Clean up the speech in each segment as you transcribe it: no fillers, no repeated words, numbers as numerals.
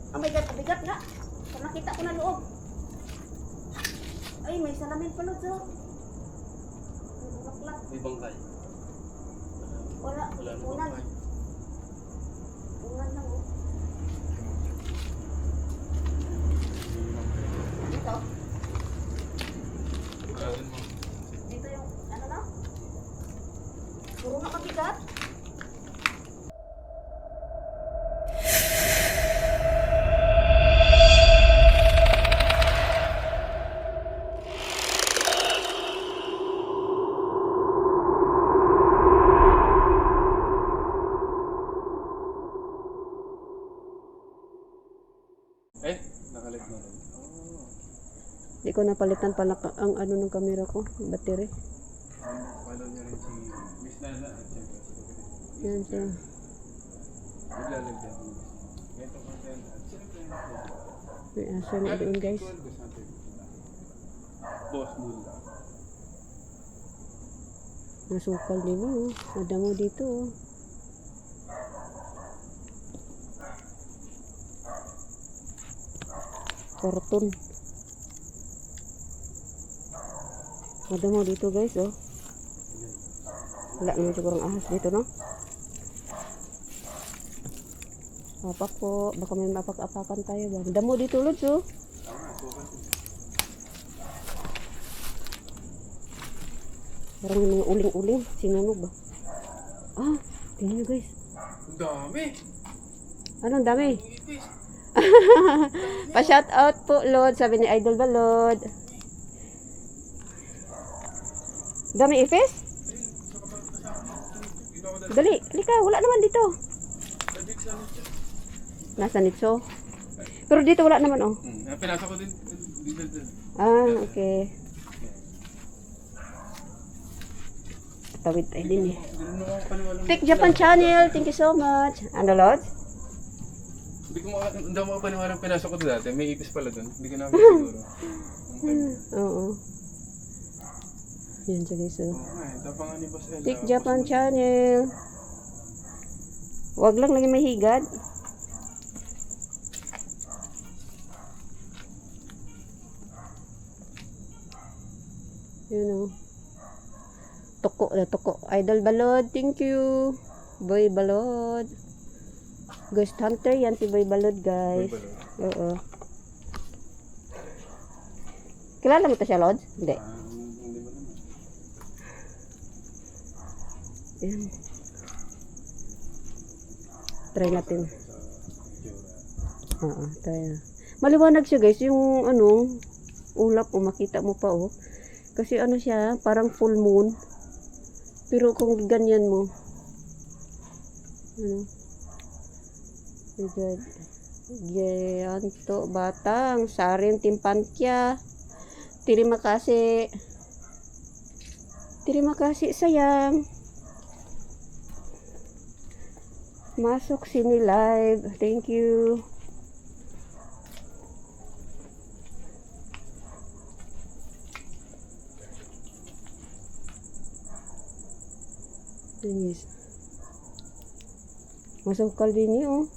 Oh my God, pabigat nga. So, nakita ko na loob. Ay, may salamin pa Lods, oh. May bulaklak. May bangkay. Wala, Wala na unan. bangkay. Unan lang, oh. Dito. Wala din mo. Dito yung, ano na? Puro nga mabigat. Nakalit na rin. Oh. Hindi ko napalitan pala ang ano ng camera ko, battery. Follow niya rin si Miss Nana at siyempre si Kapitid. Yan siya. Maglalagyan mo. Ganito content at siyempre May aso na doon guys. Boss Bull. Nasukal din oh. Madamo dito oh. Karton. Madamo dito guys oh. Wala naman sigurong ahas dito no. Apak po. Baka may mapak-apakan tayo ba. Damo dito Lods oh. Parang may mga uling-uling. Sinunog ba? Ah, tingnan nyo guys. Ang dami! Anong dami? Ang ipis! Pa-shout out po, Lord. Sabi ni Idol Balod. Dami ipis? Dali, halika. Wala naman dito. Nasa nitso. Pero dito wala naman, oh. Pinasa ko din. Dito. Ah, okay. Tawid tayo din eh. Tik Japan Channel. Thank you so much. Ano, Lord? Hindi mo makapaniwalang pinasok ko doon dati. May ipis pala doon. Hindi ko namin siguro. Oo. Yan siya guys, oh. Tapangan ni Boss Ella. Tik Japan Channel. Wag lang lagi may higad. Yun oh. Toko na toko. Idol Balod, thank you. Boy Balod. Ghost Hunter yan si Boy Balod guys. Oo. Kilala mo to siya, Lods? Hindi. Hindi mo naman. Ayan. Try natin. Oo, try na. Maliwanag siya guys, yung ano, ulap o makita mo pa oh. Kasi ano siya, parang full moon. Pero kung ganyan mo, ano, my God. Gianto batang, sarin timpantya. Terima kasih. Terima kasih sayang. Masuk sini live. Thank you. Yes. Masuk kal din oh.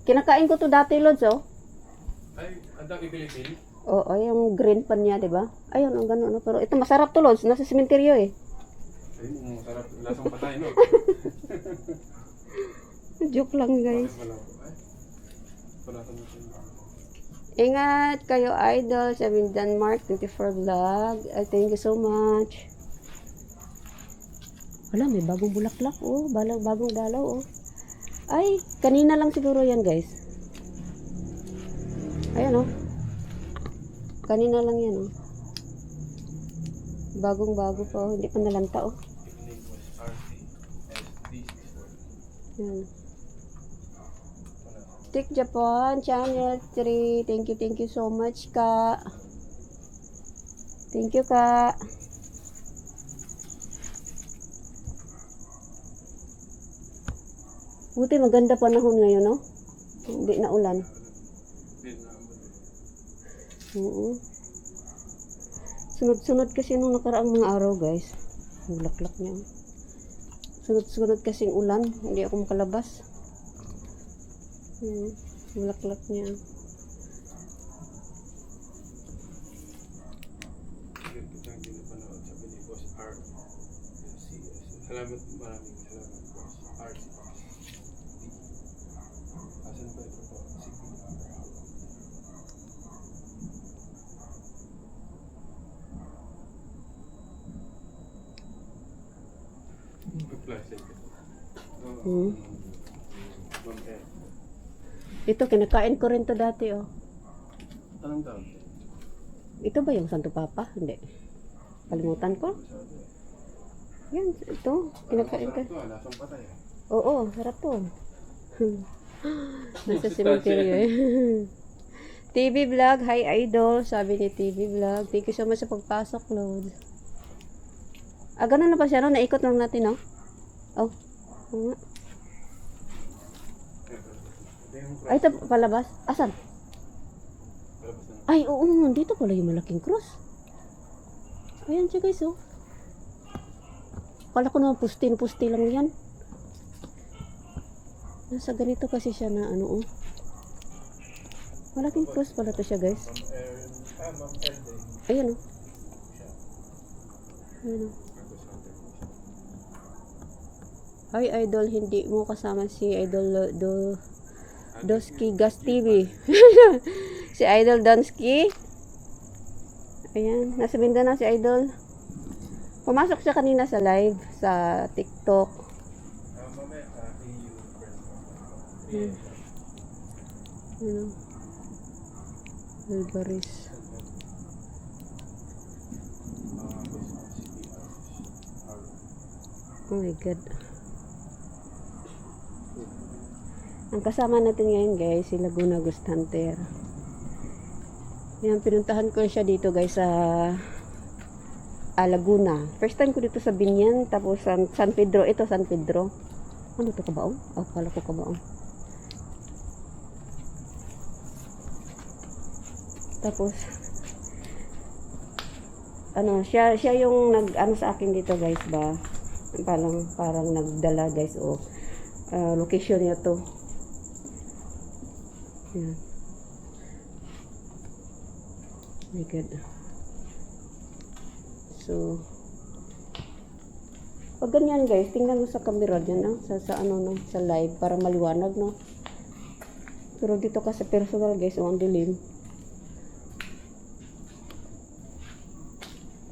Kinakain ko to dati, Lods, oh. Ay, ang dami Pilipin. Oo, yung green pan niya, 'di ba? Ayun, ang gano'n, no? Pero ito masarap to, Lods. Nasa sementeryo eh. Ay, masarap. Lasang patay, no? Joke lang, guys. Wala po. Ay, wala sa natin. Ingat kayo, idol. Sa Denmark 24 vlog. Thank you so much. Wala, may bagong bulaklak, oh. Bagong dalaw, oh. Ay, kanina lang siguro yan, guys. Ayan, oh. Kanina lang yan, oh. Bagong-bago pa, oh. Hindi pa nalanta, oh. Name was RTSD64. Yan. Tik Japan Channel 3. Thank you so much, Ka. Thank you, Ka. Buti maganda panahon ngayon, no? Hindi na ulan. Oo. Sunod-sunod kasi nung nakaraang mga araw, guys. Bulaklak niya. Sunod-sunod kasing ulan. Hindi ako makalabas. Bulaklak niya. Hindi napanood, sabi ni Boss Art. Salamat, maraming salamat, Boss Art. Asan ba ito po? CPR. Plastic. Ma'am F. Ito, kinakain ko rin to dati, oh. Anong tawag? Ito ba yung Santo Papa? Hindi. Kalimutan ko. Yan, ito. Kinakain ko. Ito, lasang patay. Oo, sarap to. Nasa cemetery eh. TV Vlog, hi idol. Sabi ni TV Vlog. Thank you so much sa pagpasok, Lord. Ah, ganun na pa siya, no? Naikot lang natin, no? Oh. Oo nga. Ay, ito, palabas. Asan? Ay, oo, dito pala yung malaking cross. Ayan siya, guys, oh. Kala ko naman pusti lang yan. Nasa ganito kasi siya na, ano, oh. Malaking cross pala to siya, guys. Ayan, oh. Ayan, oh. Hi, idol. Hindi mo kasama si Idol Doski Gas TV. Si Idol Donsky. Ayan. Nasa Mindanao si Idol. Pumasok siya kanina sa live sa TikTok. Ano? Alvarez. Oh my God. Ang kasama natin ngayon, guys, si Laguna Ghost Hunter. Yan, pinuntahan ko siya dito, guys, sa Laguna. First time ko dito sa Binyan, tapos San Pedro. Ito, San Pedro. Ano to, Kabaong? Oh, kala ko Kabaong. Tapos, ano, siya yung nag-ano sa akin dito, guys, ba? Parang nagdala, guys, o location niya to. Yan. My God. So, pag ganyan, guys, tingnan mo sa camera dyan, no? sa ano, no? Sa live, para maliwanag, no? Pero dito ka sa personal, guys, ang dilim.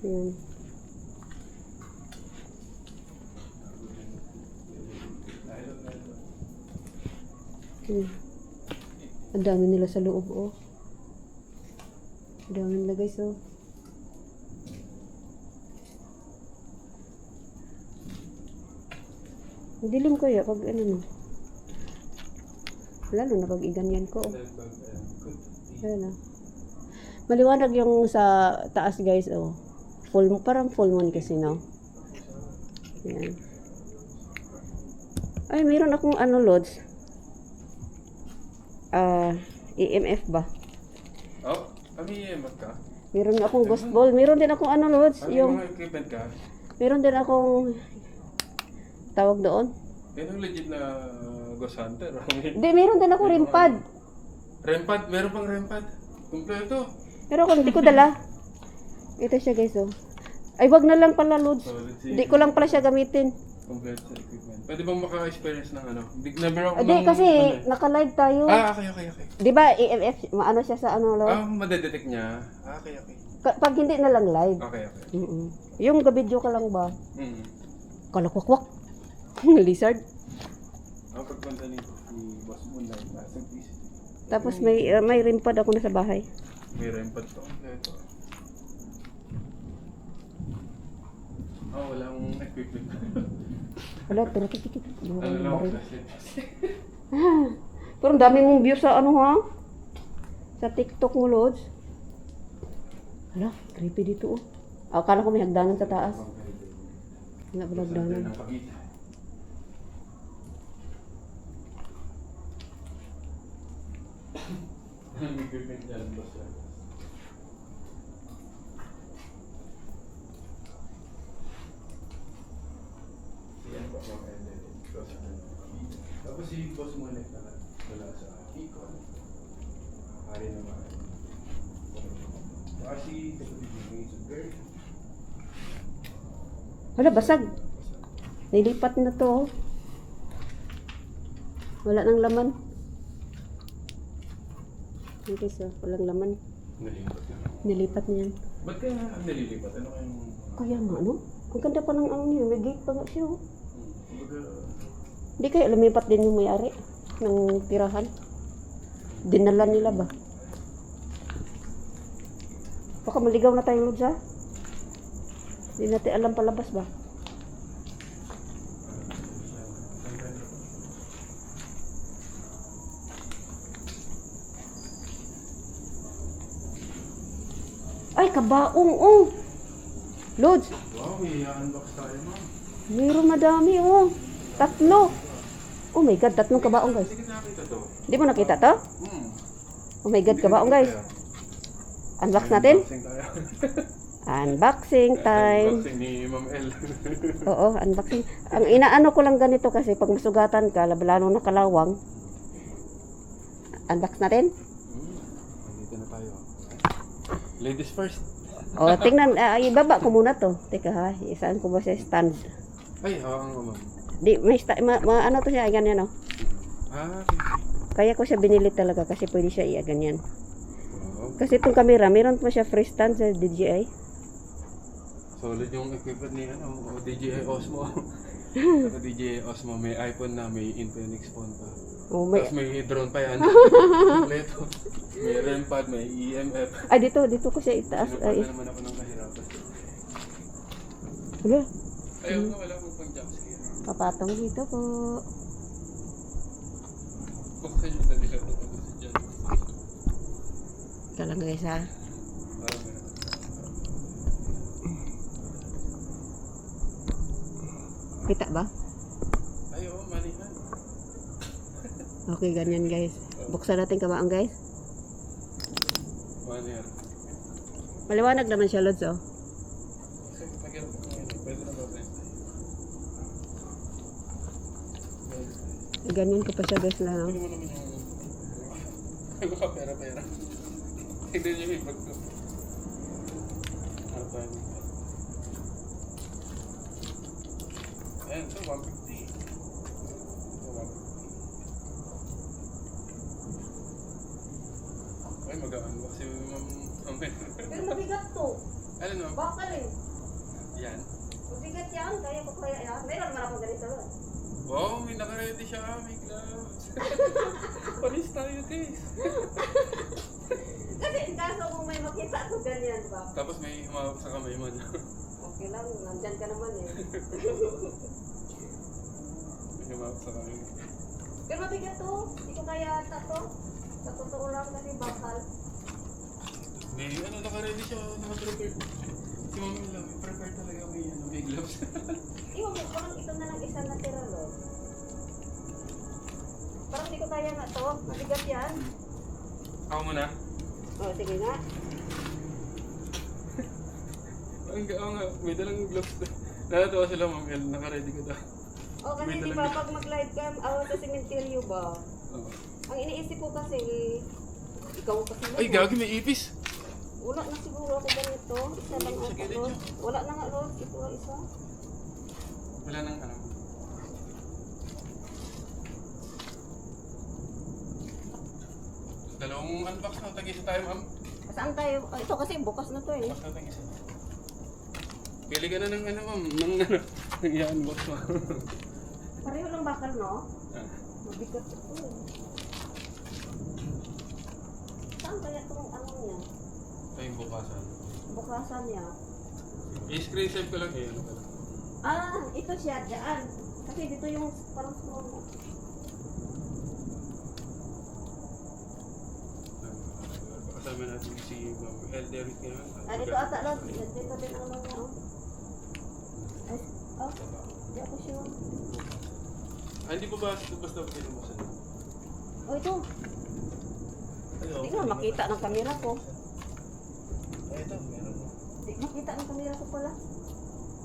Yan. Ang dami nila sa loob, oh. Ang dami nila, guys, oh. Ang dilim ko ya, pag ano, no. Lalo na pag iganyan ko, oh. Ayan, oh. Maliwanag yung sa taas, guys, oh. Parang full moon kasi, no. Ayan. Ay, mayroon akong ano, Lods. EMF ba? Oh, kami EMF ka? Meron akong ghost ball. Meron din akong ano, Lods. Ano Yung, mga equipment ka? meron din akong tawag doon. Yan ang legit na Ghost Hunter. Hindi, meron din ako rim pad. Rempad? Meron pang rempad? Kompleto. Pero ako hindi ko dala. Ito siya, guys, oh. Ay, wag na lang pala, Lods. So, let's see. Hindi ko lang pala siya gamitin. Kompleto sa equipment. Pwede bang maka-experience ng ano? Never ako Hindi, kasi naka-live tayo. Okay. Di ba, EMF, maano siya sa ano, Lods? Madedetect niya. Okay. Pag hindi na lang live. Okay. Yung gabidyo ka lang ba? Kalakwak-kwak. Lizard. Ang pagpunta ni Boss Moonlight, nasa PC. Tapos may rim pad ako na sa bahay. May rempad to. Kompleto. Walang equipment. Wala, pero kikikik. Ano lang ako kasi. Pero ang dami mong views sa ano, ha? Sa TikTok mo, Lods. Hala, creepy dito, oh. Akala ko may hagdanan sa taas. Wala ba hagdanan? Ang equipment dyan, boss. si Boss Monek wala sa Icon. Hari naman. Baka si kapatid niya may sugar. Wala, basag. Nilipat na to. Wala nang laman. Okay, so walang laman. Nalipat na. Nilipat niya. Ba't kaya nalilipat? Ano kayong... Kaya nga, no? Ang ganda pa ng ano niya. May gate pa nga siya, oh. Kumbaga... Hindi kaya lumipat din yung may-ari ng tirahan. Dinala nila ba? Baka maligaw na tayong Lods, ha? Hindi natin alam palabas ba? Ay, kabaong, oh! Lods, Wow, may i-unbox tayo, ma'am. mayroong madami, oh. 3. Oh my God, 3 kabaong, guys. Sige, nakita to. Di mo nakita to? Oh my God, kabaong, guys. Unbox natin? Unboxing tayo. Unboxing time. Unboxing ni Ma'am L. Oo, unboxing. Ang inaano ko lang ganito kasi pag masugatan ka, lalo na kalawang. Unbox natin? Dito na tayo. Ladies first. O, tingnan, ibaba ko muna to. Teka ha, isaan ko ba sa stand? Ay, oo nga, ma'am. Di, may ano to siya, ganyan, no? Okay. Kaya ko siya binili talaga kasi pwede siya ganyan. Wow. Kasi itong camera, meron pa siya free stand sa DJI. Solid yung equipment ni DJI Osmo. Sa DJI Osmo, may iPhone na, may Infinix phone pa. Oh, may, Tapos may drone pa yan. Kompleto. May REM pad, may EMF. ay, dito ko siya itaas. Sinupad Ay, na naman ako ng kahirapan. wala. Ayaw nga, wala akong pang jumpscare. Papatong dito po. Buksan yung nalila ko ako sa dyan. Ika lang guys ha. Parang meron. Kita ba? Ay, oo, manihan. Okay, ganyan guys. Buksan natin kabaong guys. Manihan. Maliwanag naman siya, Lods, oh. Kasi nagyan ko ngayon. Pwede na ba press tayo? Ganyan ko pa siya guys lang. Pwede mo naman yung... Ay, baka pera-pera. Tignan niyo yung bag ko. Ah, tayo. Ayan, ito, 150. Ito, 150. Ay, mag-unbox si Ma'am Amel. Pero mabigat to. Ano no? Baka rin. Yan. Mabigat yan. Kaya ko kaya yan. Meron naman ako ganito, Lods. Wow, may naka-ready siya. May gloves. Palis tayo, guys. Kasi in kaso kung may makita ako ganyan ba? Tapos may humawak sa kamay mo. Okay lang, nandyan ka naman eh. May humawak sa kamay mo. Pero mabigat to. Hindi ko kaya ata to. Sa totoo lang kasi bakal. May naka-ready siya. Naka-prepare. Si Mami lang, may prepare talaga. May gloves. Iwan mo, parang ito na lang isa na tira, Lods. Parang hindi ko kaya nga to. Mabigat yan. Ako muna. O, sige nga. Oo nga, may dalang gloves. Nakatawa sila, Ma'am El. Naka-ready ko daw. O, kasi May di dalang ba pag mag-live cam, sa cementerio ba? Oo. Ang iniisip ko kasi, ikaw kasi Ay, gagi, may ipis. wala na siguro ako ganito. Isa lang Sa ata, gilid Lods. niya. Wala na nga, Lods. Ito nga isa. Wala nang ano. Dalawang unbox na. Tag-isa tayo, Ma'am. Saan tayo? Ito kasi bukas na to eh. Unbox na tag-isa. Pili ka na ng ano, Ma'am. Ng ano. Ng i-unbox mo. Pareho lang bakal, no? Ah. Mabigat ito eh. Saan kaya itong ano niya? Ito yung bukasan. Bukasan niya. I-screen save ko lang eh. Ano ka lang. Ito siya, dyan. Kasi dito yung parang small mo. Kasama natin si Ma'am El Derek ngayon. Dito ata, Lods. Dito din ang ano niya, oh. Ay, di ako sure. Hindi po ba basta pinubuksan? Oh, ito. Hindi nga makita ng camera ko. Ay, ito, meron. Hindi makita ng camera ko pala.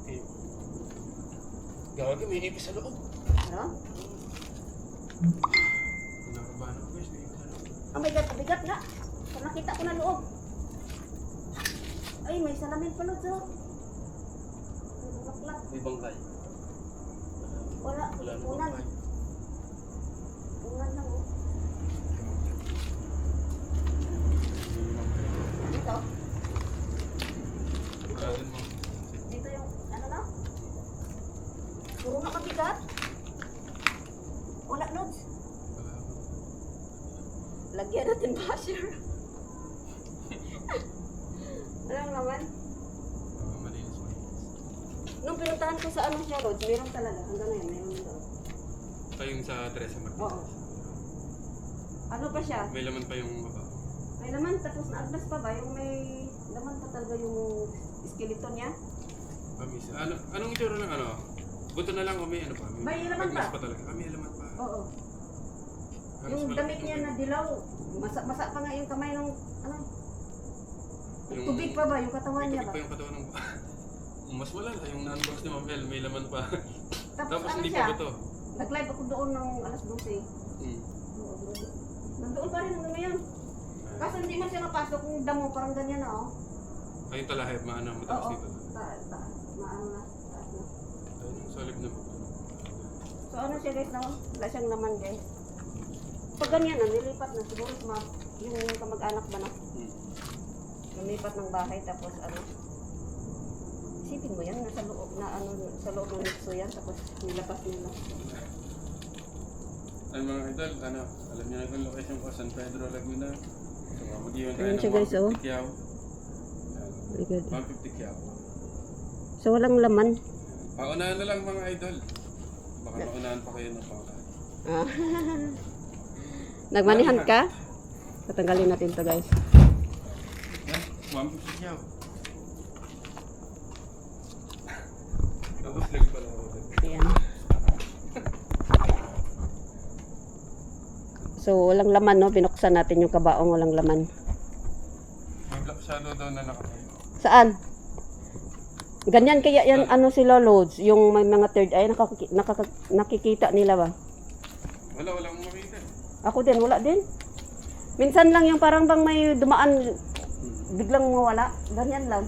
Okay. Gawag, may ipis sa loob. Ano? Nakabahan ako guys. Oh my God, bigat na. So, nakita ko na loob. Ay, may salamin pa Lods, oh. Ang bulaklak. May bangkay. Wala, Wala na unan. bangkay. Unan lang, oh. Dito. Wala din mo. Dito yung, ano na? Puro na kabigat. Wala, Lods. Lagyan natin basher. Alam naman. Malinis. Nung pinuntahan ko sa ano siya, Lods, meron talaga. Hanggang ngayon, meron doon. Yung sa Teresa Martinez. Oo. Ano pa siya? May laman pa yung baba. May laman, tapos naagdas pa ba? Yung may laman pa talaga yung skeleton niya? Kamis. Anong itsura ng ano? Buto na lang o may ano pa? May laman agnes pa. pa talaga. May laman pa. Oo. Halos Yung malaki damit niya na dilaw, masa pa nga yung kamay ng, ano? Yung- Tubig pa ba? Yung katawan niya Tubig ba? pa yung katawan ng mas malala yung na-unbox ni Ma'am El, may laman pa. Tapos ano hindi siya? pa buto. Nag-live ako doon ng alas 12. Hmm. Oo, nandoon pa rin hanggang ngayon. Kaso hindi man siya napasok yung damo, parang ganyan na, oh. Ayun talahib, maano, mataas Oo. dito. Maano na, taas na. Ayun yung solid na buto. So ano siya guys, no? Wala siyang laman guys. Pag ganyan na, nilipat na siguro yung kamag-anak ba na? Hmm. Nilipat ng bahay tapos ano? Isipin mo yan, nasa loob na ano, sa loob ng nitso yan tapos nilapas nila. Ay mga idol, ano, alam niyo na kung location ko, San Pedro, Laguna. So, mag-iwan tayo Ayun ng siya, guys, oh. 150 Kiyaw. Very good. 150 Kiyaw. So walang laman. Paunahan na lang mga idol. Baka maunahan pa kayo ng paunahan. Ah. Nagmanihan ka? Tatanggalin natin to guys. Yan, 150 Kiyaw. Tapos nagpala ako din. Ayan. So walang laman no, binuksan natin yung kabaong walang laman. May black shadow daw na nakatayo. Saan? Ganyan kaya yan ano sila Lods, yung may mga third eye nakikita nila ba? Wala akong makita. Ako din, wala din. Minsan lang yung parang bang may dumaan biglang mawala, ganyan lang.